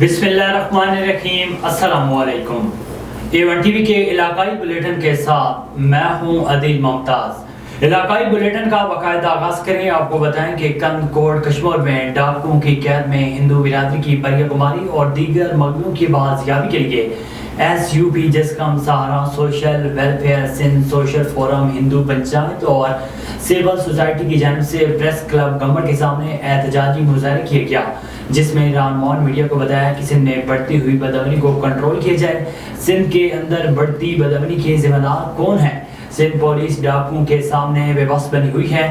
बिस्मिल्लाहिर्रहमानिर्रहीम, अस्सलाम वालेकुम। A1 टीवी के इलाकाई बुलेटिन के साथ मैं हूं अदील मुमताज। इलाकाई बुलेटिन का बाकायदा आगाज करें। आपको बताएं कि कंदकोट कश्मीर में डाकुओं की कैद में हिंदू बिरादरी की परिया कुमारी और दीगर मगवियों की बाजियाबी के लिए SUP जिसकम सहारा, social welfare Sindh, social forum, Hindu panchayat और सिविल सोसाइटी की जानिब से प्रेस क्लब गवर्नमेंट के सामने एहतजाजी मुजाहरा किया गया, जिसमें इमरान मौन मीडिया को बताया कि सिंध में बढ़ती हुई बदअमनी को कंट्रोल किया जाए। सिंध के अंदर बढ़ती बदअमनी के जिम्मेदार कौन है? सिंध पुलिस डाकुओं के सामने बेबस बनी हुई है।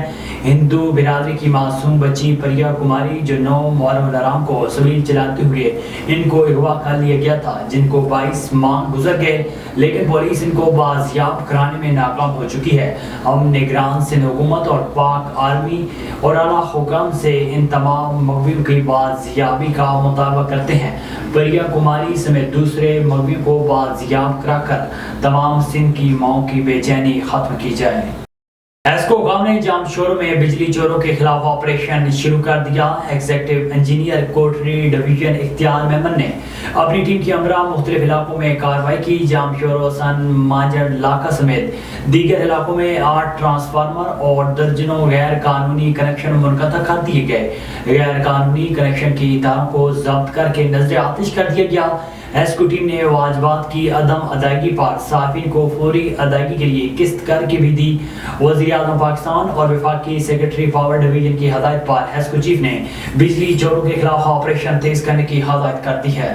हिंदू बिरादरी की मासूम बच्ची परिया कुमारी जो 9 मुहर्रम को सबील चलाते हुए इनको अगवा कर लिया गया था, जिनको 22 माह गुजर गए, लेकिन पुलिस इनको बाजियाब कराने में नाकाम हो चुकी है। हम निगरान सिंध हुकूमत और पाक आर्मी और आला हुकाम से इन तमाम मगवियों की बाजियाबी का मुतालबा करते हैं। परिया कुमारी समेत दूसरे मगवियों को बाजियाब कराकर तमाम सिंध की माओं की बेचैनी खत्म की जाए। एस्को गांव ने जाम शोरों में बिजली चोरों के खिलाफ ऑपरेशन शुरू कर दिया। एग्जीक्यूटिव इंजीनियर कोटरी डिवीजन इख्तियार मेमन ने अपनी टीम के हमरा मुख्तलिफ इलाकों में कार्रवाई की। जाम शोरों, सन मांजर लाका समेत दीगर इलाकों में 8 ट्रांसफार्मर और दर्जनों गैर कानूनी कनेक्शन मुनक़ता कर दिए गए। गैर कानूनी कनेक्शन की तारों को जब्त करके नजर आतिश कर दिया गया। एस्को टीम ने वाजबात की अदम अदायगी पर सार्फिन को फौरी अदायगी के लिए किस्त करके भी दी। वज़ीर आज़म पाकिस्तान और वफाकी सेक्रेटरी पावर डिवीजन की हदायत पर एस्को चीफ ने बिजली चोरों के खिलाफ ऑपरेशन तेज करने की हदायत कर दी है।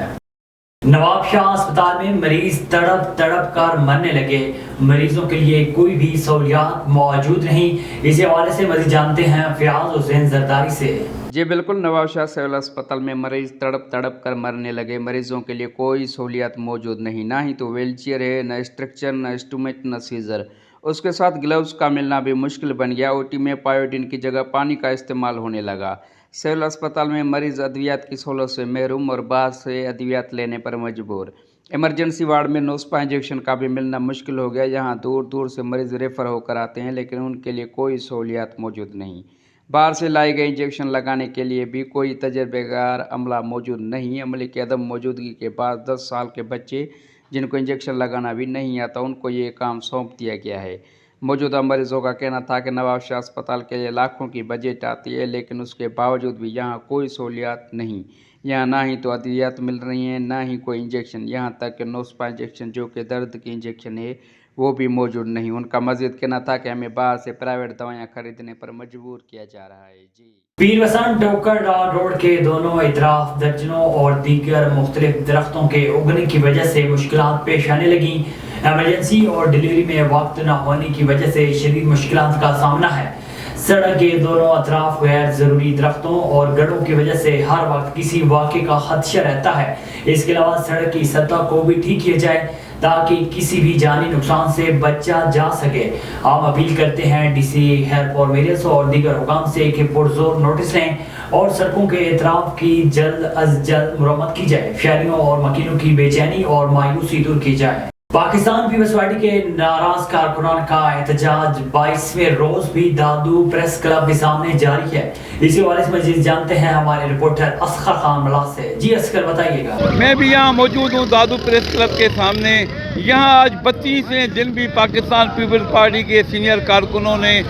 नवाब शाह अस्पताल में मरीज तड़प तड़प कर मरने लगे। मरीजों के लिए कोई भी सहूलियात मौजूद नहीं। इस हवाले से मजीद जानते हैं फयाज हुसैन जरदारी से। जी बिल्कुल, नवाब शाह सिविल अस्पताल में मरीज तड़प तड़प कर मरने लगे। मरीजों के लिए कोई सहूलियत मौजूद नहीं, ना ही तो व्हीलचेयर है, न स्ट्रक्चर, न इंस्ट्रूमेंट, न सीजर। उसके साथ ग्लव्स का मिलना भी मुश्किल बन गया। OT में पायोडीन की जगह पानी का इस्तेमाल होने लगा। सिविल अस्पताल में मरीज अद्वियात की सहूलत से महरूम और बाहर से अद्वियात लेने पर मजबूर। इमरजेंसी वार्ड में नोस्पा इंजेक्शन का भी मिलना मुश्किल हो गया। यहाँ दूर दूर से मरीज रेफर होकर आते हैं, लेकिन उनके लिए कोई सहूलियत मौजूद नहीं। बाहर से लाए गए इंजेक्शन लगाने के लिए भी कोई तजर्बेकार अमला मौजूद नहीं। अमले की अदम मौजूदगी के बाद 10 साल के बच्चे जिनको इंजेक्शन लगाना भी नहीं आता, उनको ये काम सौंप दिया गया है। मौजूदा मरीजों का कहना था कि नवाब शाह अस्पताल के लिए लाखों की बजट आती है, लेकिन उसके बावजूद भी यहाँ कोई सहूलियात नहीं। यहाँ ना ही तो अद्वियात मिल रही हैं, ना ही कोई इंजेक्शन। यहाँ तक कि नोस्पा इंजेक्शन जो कि दर्द की इंजेक्शन है वो भी मौजूद नहीं। उनका मजीद कहना था कि हमें बाहर से प्राइवेट दवाएं खरीदने पर मजबूर किया जा रहा है। जी पीर वसन टोकर रोड के दोनों इतराफ दर्जनों और दीगर मुख्तलिफ दरख्तों के उगने की वजह से मुश्किलात पेश आने लगी। एमरजेंसी और डिलीवरी में वक्त न होने की वजह से शदीद मुश्किलात का सामना है। सड़क के दोनों अतराफ गैर जरूरी दरख्तों और गढ़ों की वजह से हर वक्त किसी वाक़े का खदशा रहता है। इसके अलावा सड़क की सतह को भी ठीक किया जाए ताकि किसी भी जानी नुकसान से बचा जा सके। हम अपील करते हैं DC हेल्प और मेरियस और दीगर हुकाम से कि पुरजोर नोटिस लें और सड़कों के एतराफ की जल्द अज जल्द मुरम्मत की जाए। शहरियों और मकीनों की बेचैनी और मायूसी दूर की जाए। पाकिस्तान पीपल्स पार्टी के नाराज कारकुनान का एहतजाज 22वें रोज भी दादू प्रेस क्लब के सामने जारी है। इसी हवाले से मजीद जानते हैं हमारे रिपोर्टर असगर खान मलाह से। जी असगर, बताइएगा। मैं भी यहाँ मौजूद हूँ दादू प्रेस क्लब के सामने। यहाँ आज 25वें दिन भी पाकिस्तान पीपल्स पार्टी के सीनियर कारकुनों ने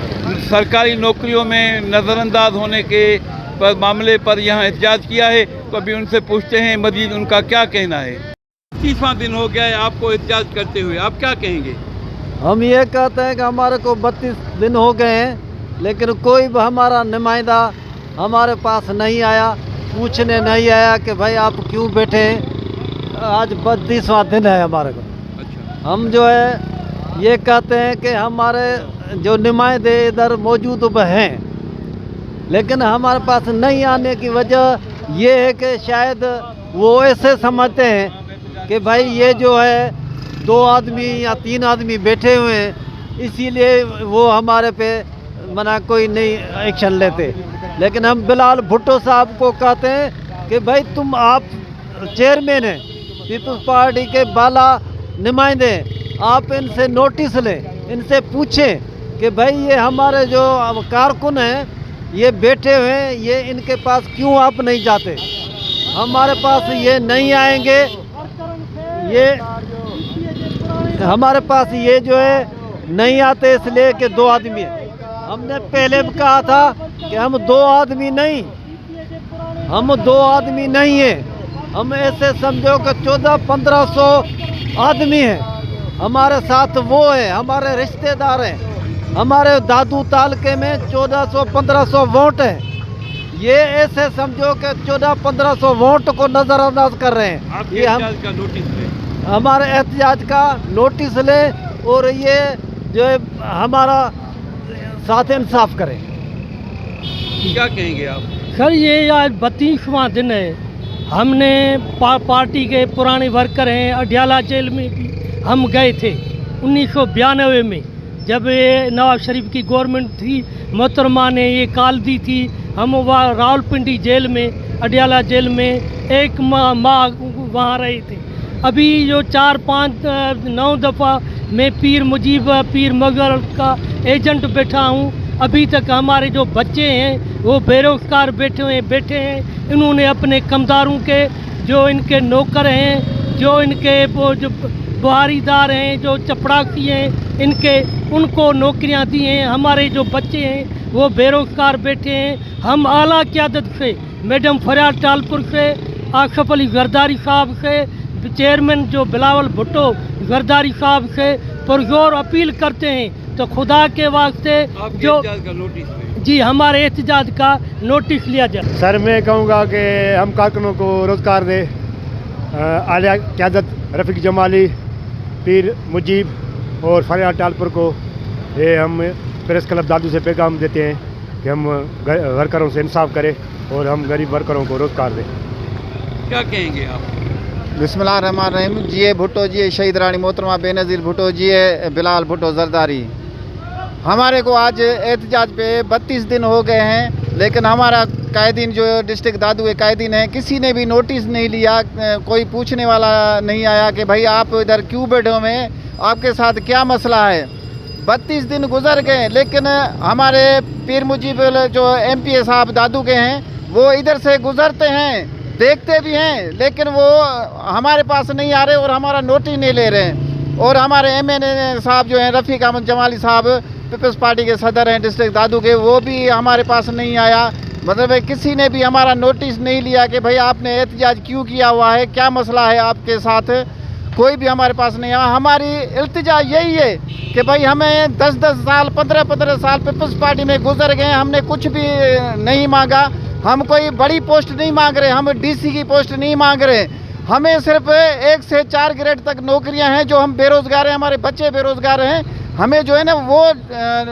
सरकारी नौकरियों में नज़रअंदाज होने के मामले पर यहाँ एहतजाज किया है। तो अभी उनसे पूछते हैं मजीद उनका क्या कहना है। 30वां दिन हो गया है आपको एहतजाज करते हुए, आप क्या कहेंगे? हम ये कहते हैं कि हमारे को 32 दिन हो गए हैं, लेकिन कोई भी हमारा नुमाइंदा हमारे पास नहीं आया, पूछने नहीं आया कि भाई आप क्यों बैठे हैं। आज 32वां दिन है हमारे को। अच्छा। हम जो है ये कहते हैं कि हमारे जो नुमाइंदे इधर मौजूद हैं, लेकिन हमारे पास नहीं आने की वजह ये है कि शायद वो ऐसे समझते हैं कि भाई ये जो है 2 आदमी या 3 आदमी बैठे हुए हैं, इसीलिए वो हमारे पे मना कोई नहीं एक्शन लेते। लेकिन हम बिलाल भुट्टो साहब को कहते हैं कि भाई तुम आप चेयरमैन हैं, पीपल्स पार्टी के बाला नुमाइंदे, आप इनसे नोटिस लें, इनसे पूछें कि भाई ये हमारे जो कारकुन हैं ये बैठे हुए हैं, ये इनके पास क्यों आप नहीं जाते। हमारे पास ये नहीं आएंगे। ये हमारे पास ये जो है नहीं आते इसलिए कि 2 आदमी हैं। हमने पहले भी कहा था कि हम 2 आदमी नहीं, हम 2 आदमी नहीं हैं। हम ऐसे समझो कि 1400-1500 आदमी हैं। हमारे साथ वो है, हमारे रिश्तेदार हैं। हमारे दादू तालके में 1400-1500 वोट हैं। ये ऐसे समझो कि 1400-1500 वोट को नज़रअंदाज कर रहे हैं। आपके ये हम एहतजाज का नोटिस लें। हमारे एहतजाज का नोटिस लें और ये जो है हमारा साथ इंसाफ करें। क्या कहेंगे आप? सर ये आज 32वां दिन है। हमने पार्टी के पुराने वर्कर हैं, अडियाला जेल में भी हम गए थे 1992 में, जब ये नवाज शरीफ की गवर्नमेंट थी। मोहतरमा ने ये कॉल दी थी। हम वहाँ रावलपिंडी जेल में, अडियाला जेल में 1 माह वहाँ रहे थे। अभी जो 4-5-9 दफ़ा मैं पीर मुजीब पीर मगर का एजेंट बैठा हूँ। अभी तक हमारे जो बच्चे हैं वो बेरोज़गार बैठे हैं। इन्होंने अपने कमदारों के, जो इनके नौकर हैं, जो इनके वो जो बुहारीदार हैं, जो चपड़ासी हैं, उनको नौकरियां दी हैं। हमारे जो बच्चे हैं वो बेरोज़गार बैठे हैं। हम आला क़यादत से, मैडम फरियाद टालपुर से, आशफ अली जरदारी साहब से, चेयरमैन जो बिलावल भुट्टो जरदारी साहब से पुरजोर अपील करते हैं तो खुदा के वास्ते आपके जो एहतजाज का नोटिस लें। जी हमारे एहतजाज का नोटिस लिया जाए। सर मैं कहूँगा कि हम कारकुनों को रोज़गार दे। आलिया क़यादत रफ़ीक जमाली, पीर मुजीब और फरियाद टालपुर को ये हम प्रेस क्लब दादू से पैगाम देते हैं कि हम वर्करों से इंसाफ करें और हम गरीब वर्करों को रोज़गार दें। क्या कहेंगे आप? बिस्मिल्लाहिर्रहमानिर्रहीम। जी भुट्टो जी, शहीद रानी मोहतरमा बेनज़ीर भुट्टो जी, बिलाल भुट्टो जरदारी। हमारे को आज एहतजाज पे 32 दिन हो गए हैं, लेकिन हमारा कायदीन जो डिस्ट्रिक्ट दादू के कायदीन हैं, किसी ने भी नोटिस नहीं लिया। कोई पूछने वाला नहीं आया कि भाई आप इधर क्यों बैठे हुए हैं, आपके साथ क्या मसला है। 32 दिन गुजर गए, लेकिन हमारे पीर मुजीब जो MP साहब दादू के हैं वो इधर से गुजरते हैं, देखते भी हैं, लेकिन वो हमारे पास नहीं आ रहे और हमारा नोटिस नहीं ले रहे हैं। और हमारे MNA साहब जो हैं रफ़ीक अहमद जमाली साहब, पीपल्स पार्टी के सदर हैं डिस्ट्रिक्ट दादू के, वो भी हमारे पास नहीं आया। मतलब किसी ने भी हमारा नोटिस नहीं लिया कि भाई आपने एहतजाज क्यों किया हुआ है, क्या मसला है आपके साथ। कोई भी हमारे पास नहीं आया। हमारी इल्तिजा यही है कि भाई हमें 10-10 साल 15-15 साल पीपल्स पार्टी में गुजर गए, हमने कुछ भी नहीं मांगा। हम कोई बड़ी पोस्ट नहीं मांग रहे, हम DC की पोस्ट नहीं मांग रहे। हमें सिर्फ 1 से 4 ग्रेड तक नौकरियां हैं। जो हम बेरोज़गार हैं, हमारे बच्चे बेरोज़गार हैं, हमें जो है ना वो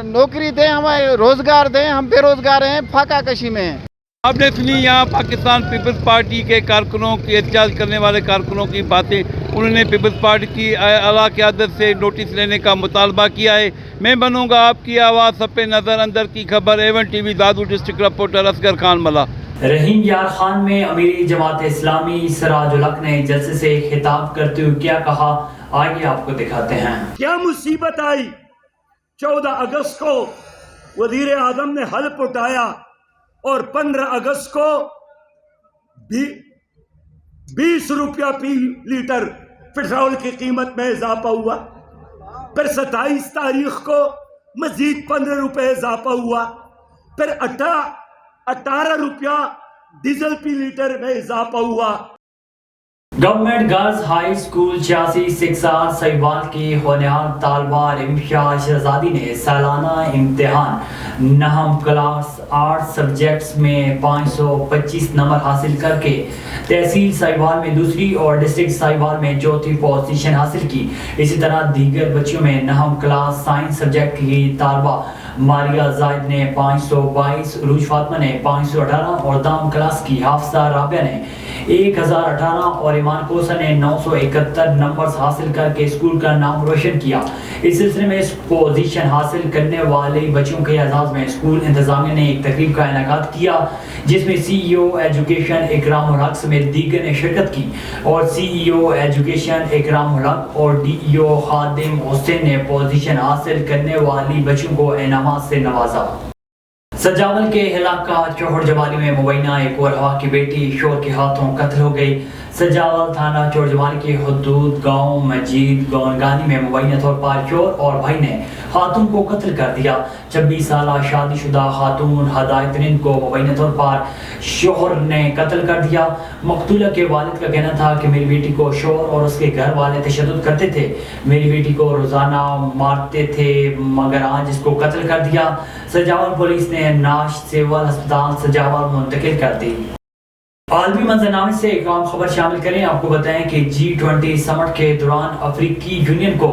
नौकरी दें, हमें रोज़गार दें। हम बेरोज़गार हैं, फाका कशी में हैं। आपने सुनी यहाँ पाकिस्तान पीपल्स पार्टी के कारकुनों की एहतजाज करने वाले कारकुनों की बातें। उन्होंने पीपल्स पार्टी की आला क़यादत से नोटिस लेने का मुतालबा किया है। मैं बनूंगा आपकी आवाज़, सब पे नज़र, अंदर की खबर, A1 TV दादू डिस्ट्रिक्ट रिपोर्टर असगर खान मला। रहीम यार खान में अमीरी जमात इस्लामी सिराजुल हक ने जलसे से खिताब करते हुए क्या कहा, आइए आपको दिखाते हैं। क्या मुसीबत आई। 14 अगस्त को वजीर आजम ने हल्फ उठाया और 15 अगस्त को 20 रुपया फी लीटर पेट्रोल की कीमत में इजाफा हुआ। फिर 27 तारीख को मजीद 15 रुपये इजाफा हुआ। फिर 18 रुपया डीजल फी लीटर में इजाफा हुआ। गवर्नमेंट गर्ल्स हाई स्कूल 86 सिक्सार सहीवाल की होनहार तालबा रिमशा शहजादी ने सालाना इम्तिहान नहम क्लास 8 सब्जेक्ट्स में 525 नंबर हासिल करके तहसील सहीवाल में दूसरी और डिस्ट्रिक्ट सहीवाल में चौथी पोजीशन हासिल की। इसी तरह दीगर बच्चों में नहम क्लास साइंस सब्जेक्ट की तालबा मारिया जायद ने 522, रूज फातमा ने 518 और दाम क्लास की हाफसा राबिया ने 1018 और ईमान कोसर ने 971 नंबर्स हासिल करके स्कूल का नाम रोशन किया। इस सिलसिले में पोजीशन हासिल करने वाले बच्चों के एजाज में स्कूल इंतजामिया ने एक तकरीब का इनेकाद किया, जिसमें CEO एजुकेशन इकरामुल हक समेत दीगर ने शिरकत की और CEO एजुकेशन इकरामुल हक और DEO खादिम हुसैन ने पोजीशन हासिल करने वाली बच्चों को इनामात से नवाजा। सजावल के इलाका चौहड़ जवाली में मुबैना एक और हवा की बेटी शोर के हाथों कत्ल हो गई। सजावल थाना चौहड़ जवाली के हदूद गांव मजीद गौनगानी में मुबैना तौर पर शोर और भाई ने खातून को कत्ल कर दिया। 26 साल शादीशुदा खातून हदायतरीन को मुबैना तौर पर शोहर ने कत्ल कर दिया। मकतूला के वालिद का कहना था कि मेरी बेटी को शोहर और उसके घर वाले तशद्दुद करते थे, मेरी बेटी को रोजाना मारते थे, मगर आज इसको कत्ल कर दिया। सजावल पुलिस ने नाश सिविल अस्पताल सजावल मुंतकिल कर दी। आलमी मंजरनामे से एक आम खबर शामिल करें। आपको बताएं कि G20 समिट के दौरान अफ्रीकी यूनियन को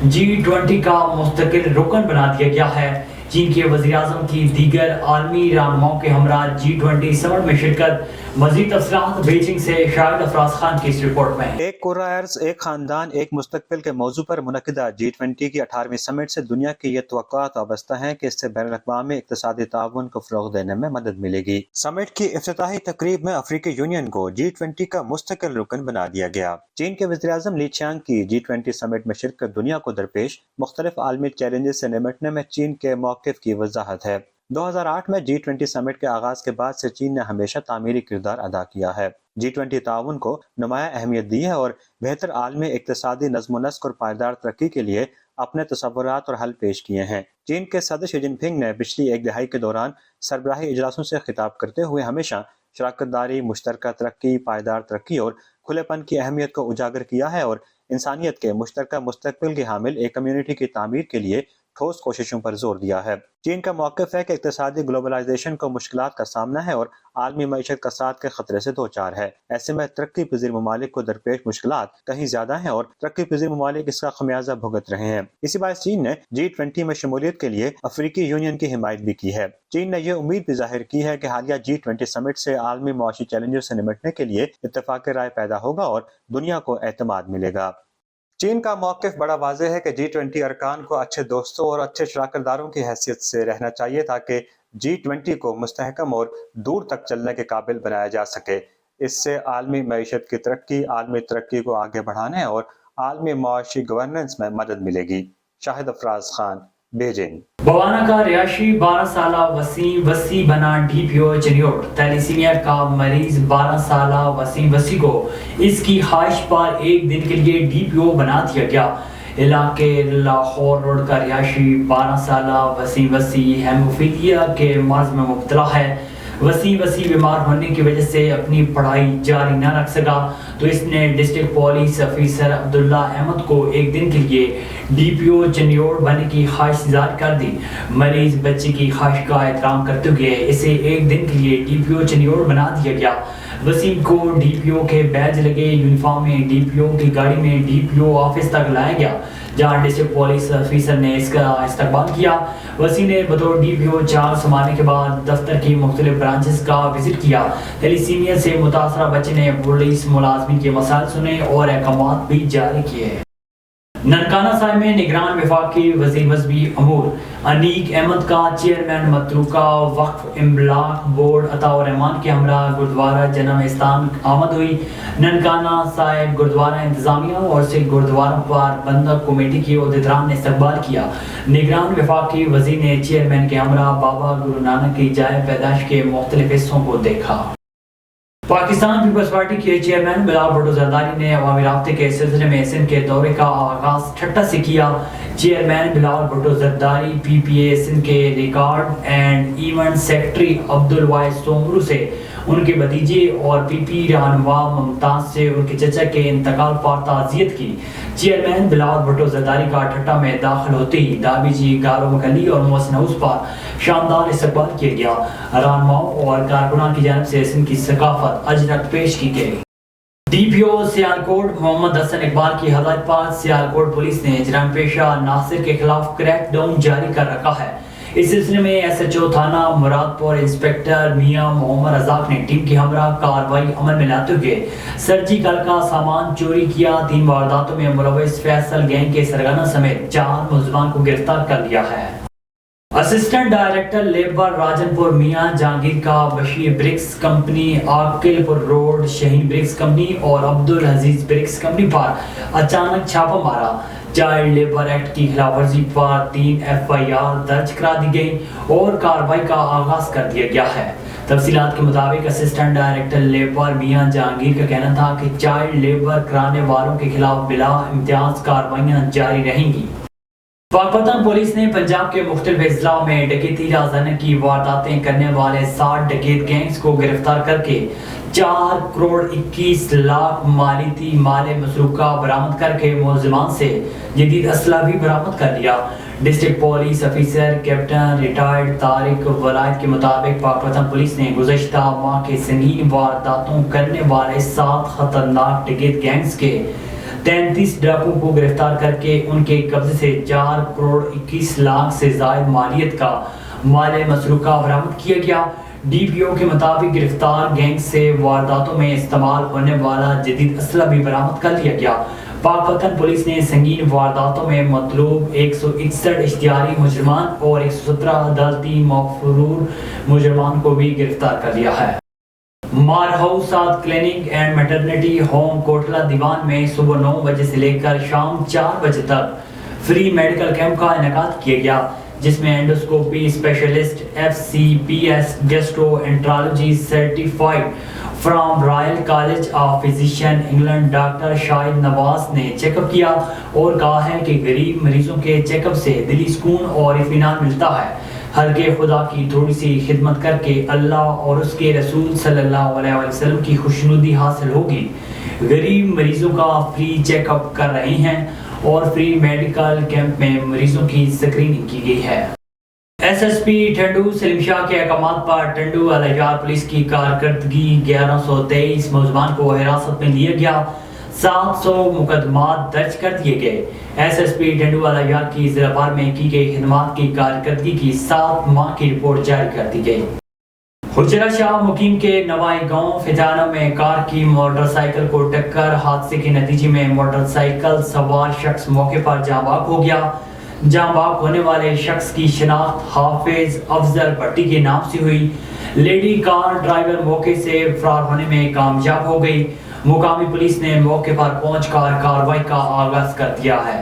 G20 का मुस्तकिल रुकन बना दिया गया है। चीन के वज़ीर-ए-आज़म की दीगर आलमी रहनुमाओं के हमरा G20 समिट में शिरकत। मज़ीद तफ़सीलात बीजिंग से शाहिद अफराज खान की इस रिपोर्ट में। एक कुर्रा अर्ज़ एक ख़ानदान एक मुस्तक़बिल के मौजू पर मुनक़िदा G20 की 18वीं समिट से दुनिया की ये तवक्कुआत वाबस्ता हैं कि इससे बैनुल-अक़वामी इक़्तिसादी ताउन को फ़रोग़ देने में मदद मिलेगी। समिट की इफ्तिताही तक़रीब में अफ्रीकी यूनियन को G20 का मुस्तकिल रुकन बना दिया गया। चीन के वज़ीर-ए-आज़म ली qiang की G20 समिट में शिरकत दुनिया को दरपेश मुख्तलिफ आलमी चैलेंजेस से निमटने में चीन के मौक़िफ़ की वज़ाहत है। 2008 में G20 समिट के आगाज़ के बाद से चीन ने हमेशा तामीरी किरदार अदा किया है। G20 ताउन को नुमाया अहमियत दी है और बेहतर आलमी इक़्तिसादी नज़्म-ओ-नस्क़ और पायदार तरक्की के लिए अपने तसव्वुरात और हल पेश किए हैं। चीन के सदर शी जिनपिंग ने पिछली एक दहाई के दौरान सरबराही इजलासों से खिताब करते हुए हमेशा शराकतदारी, मुश्तरका तरक्की, पायदार तरक्की और खुलेपन की अहमियत को उजागर किया है और इंसानियत के मुश्तरका मुस्तक़बिल की हामिल एक कम्युनिटी की तामीर के लिए ठोस कोशिशों पर जोर दिया है। चीन का मौक़िफ़ है कि इक़्तिसादी ग्लोबलाइजेशन को मुश्किलात का सामना है और आलमी मईशत कसाद के खतरे से दो चार है। ऐसे में तरक्की पज़ीर ममालिक को दरपेश मुश्किलात कहीं ज्यादा हैं और तरक्की पज़ीर ममालिक इसका खमियाजा भुगत रहे हैं। इसी बात चीन ने G20 में शमूलियत के लिए अफ्रीकी यूनियन की हिमायत भी की है। चीन ने यह उम्मीद भी जाहिर की है कि हालिया G20 समिट से आलमी मुआशी चैलेंजों से निमटने के लिए इत्तेफाक राय पैदा होगा और दुनिया को एतमाद मिलेगा। चीन का मौक़िफ़ बड़ा वाज़ेह है कि G20 अरकान को अच्छे दोस्तों और अच्छे शराकतदारों की हैसियत से रहना चाहिए ताकि G20 को मुस्तहकम और दूर तक चलने के काबिल बनाया जा सके। इससे आलमी मईशत की तरक्की, आलमी तरक्की को आगे बढ़ाने और आलमी मुआशी गवर्नेंस में मदद मिलेगी। शाहिद अफराज खान, बीजिंग। बवाना का रिहायशी 12 साल वसीम वसी बना DPO चनियोट। थैलीसीमिया का मरीज 12 साल वसीम वसी को इसकी ख्वाहिश पर एक दिन के लिए DPO बना दिया गया। इलाके लाहौर रोड का रिहायशी 12 साल वसीम वसी हेमोफीलिया के मर्ज में मुब्तला है। वसीम वसी बीमार होने की वजह से अपनी पढ़ाई जारी न रख सका तो इसने district police officer Abdullah Ahmed को एक दिन के लिए DPO चनियोट बनने की ख्वाहिश जाहिर कर दी। मरीज बच्चे की ख्वाहिश का एहतराम करते हुए इसे एक दिन के लिए DPO चनियोट बना दिया गया। वसीम को DPO के बैज लगे यूनिफॉर्म में DPO की गाड़ी में DPO ऑफिस तक लाया गया जहां डिस्ट्रिक्ट पुलिस ऑफिसर ने इसका इस्तकबाल किया। वसीम ने बतौर DPO चार्ज संभालने के बाद दफ्तर की मुख्तलिफ ब्रांचेस का विजिट किया। थैलीसीमिया से मुतासरा बच्चे ने पुलिस मुलाजमीन के मसाइल सुने और अहकामात भी जारी किए। ननकाना साहिब में निगरान वफाकी वज़ीर मज़हबी अमूर अनीक अहमद का चेयरमैन मतरूका वक्फ इमलाक बोर्ड अताउर रहमान के हमरा गुरुद्वारा जन्म-ए-इस्लाम आमद हुई। ननकाना साहिब गुरुद्वारा इंतजामिया और सिख गुरुद्वारा पर बंदक कमेटी के अहदेदारान ने इस्तकबाल किया। निगरान वफाकी वज़ीर ने चेयरमैन के हमरा बाबा गुरु नानक की जाए पैदाइश के मुख्तलिफ हिस्सों को देखा। पाकिस्तान पीपल्स पार्टी के चेयरमैन बिलाल भुट्टो जरदारी ने अवामी राब्ते के सिलसिले में सिंध के दौरे का आगाज ठट्टा से किया। चेयरमैन बिलाल भुट्टो जरदारी PPA सिंध के record and event secretary Abdul Wahid Soomro से उनके भतीजे और PP रहनुमा मुमताज से उनके चचा के इंतकाल पर ताज़ियत की। चेयरमैन बिलाल भुट्टो जरदारी का ठट्टा में दाखिल होते ही दाबीजी गारो मखली और मोहसिन हाउस पर शानदार इस्तकबाल किया गया। रहनुमाओं और कारकुनान की जानिब से सिंध की सकाफत अजरक पेश की गई। DPO सियालकोट मोहम्मद हसन इकबाल की हदायत पर सियालकोट पुलिस ने जराम पेशा नासिर के खिलाफ क्रैकडाउन जारी कर रखा है। इस सिलसिले में SHO थाना मुरादपुर इंस्पेक्टर मियां मोहम्मद रजाक ने टीम की हमरा कार्रवाई अमल में लाते हुए सर्जिकल का सामान चोरी किया। 3 वारदातों में मुलव्वस फैसल गैंग के सरगना समेत 4 मुलजमान को गिरफ्तार कर लिया है। Assistant director labour Rajanpur Mian Jahangir का Bashir bricks company, Aqilpur road Shaheen bricks company और अब्दुल अजीज ब्रिक्स कंपनी पर अचानक छापा मारा। चाइल्ड लेबर एक्ट की खिलाफ वर्जी पर 3 FIR दर्ज करा दी गई और कार्रवाई का आगाज कर दिया गया है। तफसीलात के मुताबिक असिस्टेंट डायरेक्टर लेबर मियां जहांगीर का कहना था कि चाइल्ड लेबर कराने वालों के खिलाफ बिला इम्तियाज कार्रवाइयां जारी रहेंगी। पाकिस्तान पुलिस ने पंजाब के मुख्तलिफ अजलाओं में डकैती राजधानी की वारदातें करने वाले 60 डकैत गैंग्स को गिरफ्तार करके 4 करोड़ 21 लाख मालियती माल मसरूका बरामद करके मुलजिमान से जदीद असला भी बरामद कर लिया। District police officer captain retired Tariq Wilayat के मुताबिक पाकिस्तान पुलिस ने गुज़श्ता माह के संगीन वारदातों करने वाले 7 खतरनाक डकैत गैंग्स के 33 डाकू को गिरफ्तार करके उनके कब्जे से 4 करोड़ 21 लाख से ज़ायद मालियत का माल मसरूका बरामद किया गया। DPO के मुताबिक गिरफ्तार गैंग से वारदातों में इस्तेमाल होने वाला जदीद असला भी बरामद कर लिया गया। पाकिस्तान पुलिस ने संगीन वारदातों में मतलूब 161 इश्तिहारी मुजरमान और 117 अदालती मफरूर मुजरमान को भी गिरफ्तार कर लिया है। मार house clinic and maternity home Kotla Diwan में सुबह 9 बजे से लेकर शाम 4 बजे तक फ्री मेडिकल कैंप का इनेकाद किया गया, जिसमें endoscopy specialist FCPS gastroenterology certified from royal college of physician England doctor Shahid Nawaz ने चेकअप किया और कहा है कि गरीब मरीजों के चेकअप से दिली सुकून और इत्मीनान मिलता है। हर के खुदा की थोड़ी सी खिदमत करके अल्लाह और उसके रसूल सल्लल्लाहु अलैहि वसल्लम की खुशनुदी हासिल होगी। गरीब मरीजों का फ्री चेकअप कर रहे हैं और फ्री मेडिकल कैंप में मरीजों की स्क्रीनिंग की गई है। SSP टंडू सलीम शाह के अहकामात पर टंडू अलाजार पुलिस की कारकर्दगी 1123 मुलजमान को हिरासत में लिया गया, 700 मुकदमात दर्ज कर दिए गए। SSP टंडू अलाजार की जिला भर में की गई खिदमात की कारकर्दगी की 7 माह की रिपोर्ट जारी कर दी गई। हुजरा शाह मुकीम के नवाई गांव फिजाना में कार की मोटरसाइकिल को टक्कर, हादसे के नतीजे में मोटरसाइकिल सवार शख्स मौके पर जाँ बाग हो गया। जाँ बाग होने वाले शख्स की शिनाख्त हाफिज अफजल भट्टी के नाम से हुई। लेडी कार ड्राइवर मौके से फरार होने में कामयाब हो गई। मुकामी पुलिस ने मौके पर पहुंचकर कार्रवाई का आगाज कर दिया है।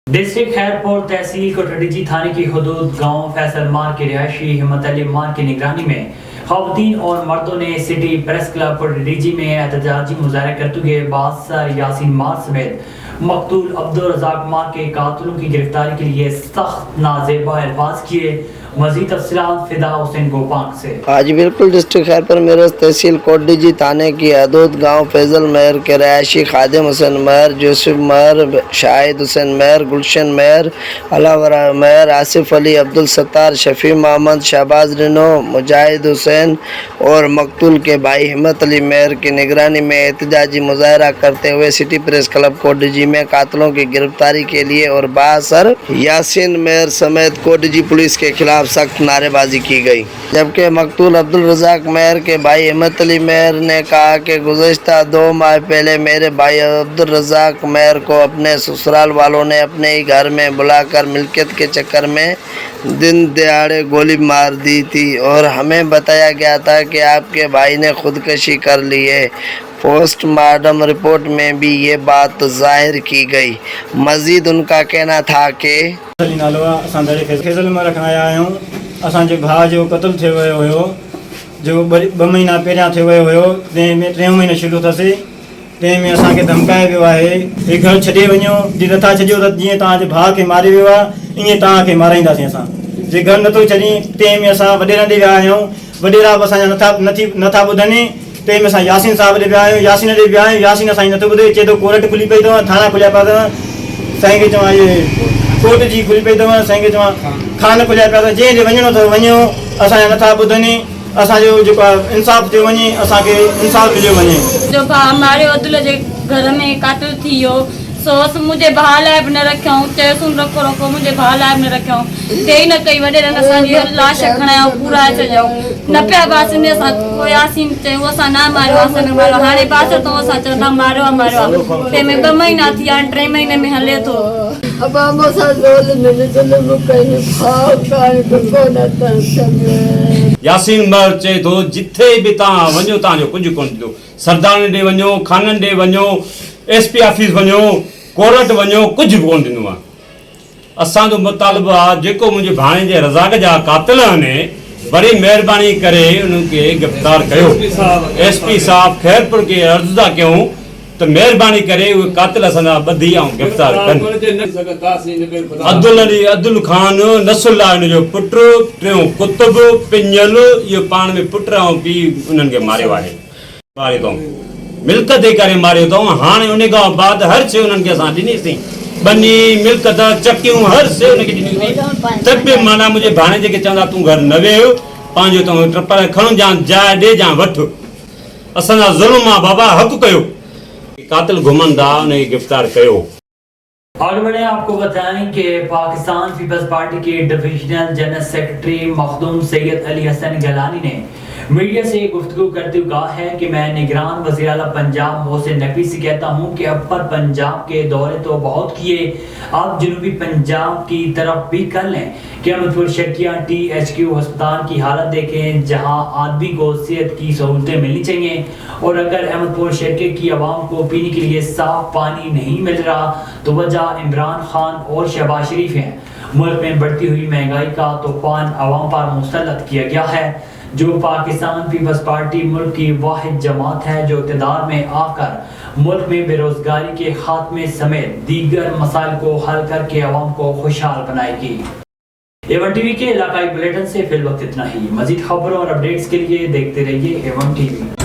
डिस्ट्रिक्ट खैरपुर तहसील कोटडीजी थाने की हदूद गांव फैसल मार के रिहायशी हिम्मत अली मार की निगरानी में खवातीन और मर्दों ने सिटी प्रेस क्लब कोटडीजी में एहतजाजी मुजाहरा करते हुए बादशाह यासीन मार समेत मकतूल अब्दुल रज़ाक मार के कातिलों की गिरफ्तारी के लिए सख्त नाजेबा अल्फाज किए। मज़ीद तफसीलात फिदा हुसैन गोपांग से। आज बिल्कुल डिस्ट्रिक्ट खैरपुर मेरज तहसील कोटडीजी थाने की हदूद गांव फैजल महर के रहायशी खादिम हुसैन महर, यूसुफ महर, शाहिद हुसैन महर, गुलशन महर, अलावरा महर, आसिफ अली, अब्दुल सत्तार, शफी मोहम्मद, शहबाज रिनो, मुजाहिद हुसैन और मकतूल के भाई हिम्मत अली महर की निगरानी में एहतजाजी मुजाहरा करते हुए सिटी प्रेस क्लब कोटडीजी में कातिलों की गिरफ्तारी के लिए और बासर यासीन महर समेत कोटडीजी पुलिस के खिलाफ सख्त नारेबाजी की गई। जबकि मकतूल अब्दुल रज़ाक महर के भाई हिम्मत अली महर ने कहा कि गुज़श्ता 2 माह पहले मेरे भाई अब्दुल रज़ाक महर को अपने ससुराल वालों ने अपने ही घर में बुलाकर मिल्कियत के चक्कर में दिन दहाड़े गोली मार दी थी और हमें बताया गया था कि आपके भाई ने खुदकशी कर ली है। पोस्टमार्टम रिपोर्ट में भी ये बात जाहिर की गई। मजीद उनका कहना था कि फैसल में रखना आया आहियूं। असांजे भाउ जो क़त्ल थियो वियो हुयो, जो 2 महीना पहिरियां थियो वियो हुयो, तंहिं में 3 महीने शुरू अथसि। तंहिं में असांखे धमकायो वियो आहे, हे घर छॾे वञो, जे नथा छॾियो त जीअं तव्हांजे भाउ खे मारे वियो आहे ईअं तव्हांखे माराईंदासीं असां। जे घर नथो छॾी, तंहिं में असां वॾेरनि ॾे विया आहियूं, वॾेरा बि असांजा नथा ॿुधनि। तंहिं में असां यासीन साहिब ॾे विया आहियूं, यासीन ॾे विया आहियूं, यासीन असांजी नथो ॿुधे, चए थो कोर्ट खुली पई अथव, थाणा खुलिया पिया अथव। साईं खे चवां इहे कोर्ट जी खुली पई अथव, साईं खे चवां खान खुलिया पिया अथव, जंहिं ॾे वञिणो अथव वञो, असांजा नथा ॿुधनि। असांजो जेको आहे इंसाफ़ थियो वञे, असांखे इंसाफ़ मिलियो वञे। जो भाउ मारियो अब्दुल जे घर में कातिल थी वियो, सोस मुंहिंजे भाउ लाइ बि न रखियऊं, चयोसीं रखो मुंहिंजे भाउ लाइ बि न रखियऊं, ते ई न कई। वॾेरनि असांजी लाश खणायूं, पूरा छॾियऊं, न पिया बासिन। असां कोयासीं चयूं असां न मारियो, असां न मारियो। हाणे बासर तो असां चवंदा मारियो आहे मारियो आहे। तंहिंमें 2 महीना थी विया आहिनि, 3 महीने में हले थो। यासीन महर चए थो जिथे बि तव्हां वञो तव्हांजो कुझु कोन थींदो। सरदारनि ॾे वञो, खाननि ॾे वञो, SP ऑफिस वञो, कोर्ट वञो कुझु बि कोन ॾिनो आहे। असांजो मुतालबो आहे जेको मुंहिंजे भाणे जे रज़ाक जा कातिल आहिनि बड़ी महिरबानी करे उन्हनि खे गिरफ़्तार कयो। SP साहब खैरपुर खे अर्ज़ु था कयूं त महिरबानी करे उहे कातिल असांजा ॿधी ऐं गिरफ़्तार कनि। अब्दुल खान नसुल्ला हिनजो पुटु, टियों कुतुब पिंजल, इहो पाण में पुट ऐं पीउ उन्हनि खे मारियो आहे। मारियो अथऊं मिल्कत जे करे मारियो अथऊं। हाणे उन खां बाद हर शइ उन्हनि खे असां ॾिनीसीं, बनी मिल्कत चकियूं हर शइ उनखे ॾिनीसीं। त बि माना मुंहिंजे भाणे जेके चवंदा तूं घर न वेह, पंहिंजो तूं ट्रपर खणो जा जाइ ॾे जा वठि। असांजा ज़ुल्म आहे बाबा, हक़ कयो। कातिल घुमन था उन्हें गिरफ्तार कयो। आगे बढ़े आपको बताएं कि पाकिस्तान पीपल्स पार्टी के divisional general secretary Makhdoom Syed Ali Hassan Gilani ने मीडिया से गुफ्तगू करते हुए कहा है कि मैं निगरान वज़ीर आला पंजाब मोहसिन नकवी से कहता हूँ कि अपर पंजाब के दौरे तो बहुत किए, आप जनूबी पंजाब की तरफ भी कर लें कि अहमदपुर शर्किया THQ अस्पताल की हालत देखें जहाँ आदमी को सेहत की सहूलतें मिलनी चाहिए, और अगर अहमदपुर शर्के की आवाम को पीने के लिए साफ पानी नहीं मिल रहा तो वजह इमरान खान और शहबाज शरीफ हैं। मुल्क में बढ़ती हुई महंगाई का तूफान आवाम पर मुसल्लत किया गया है। जो पाकिस्तान पीपल्स पार्टी मुल्क की वाहिद जमात है जो इक़्तिदार में आकर मुल्क में बेरोजगारी के खात्मे समेत दीगर मसाइल को हल करके आवाम को खुशहाल बनाएगी। A1 TV के इलाकाई बुलेटिन से फिल वक्त इतना ही। मजीद खबरों और अपडेट्स के लिए देखते रहिए A1 TV।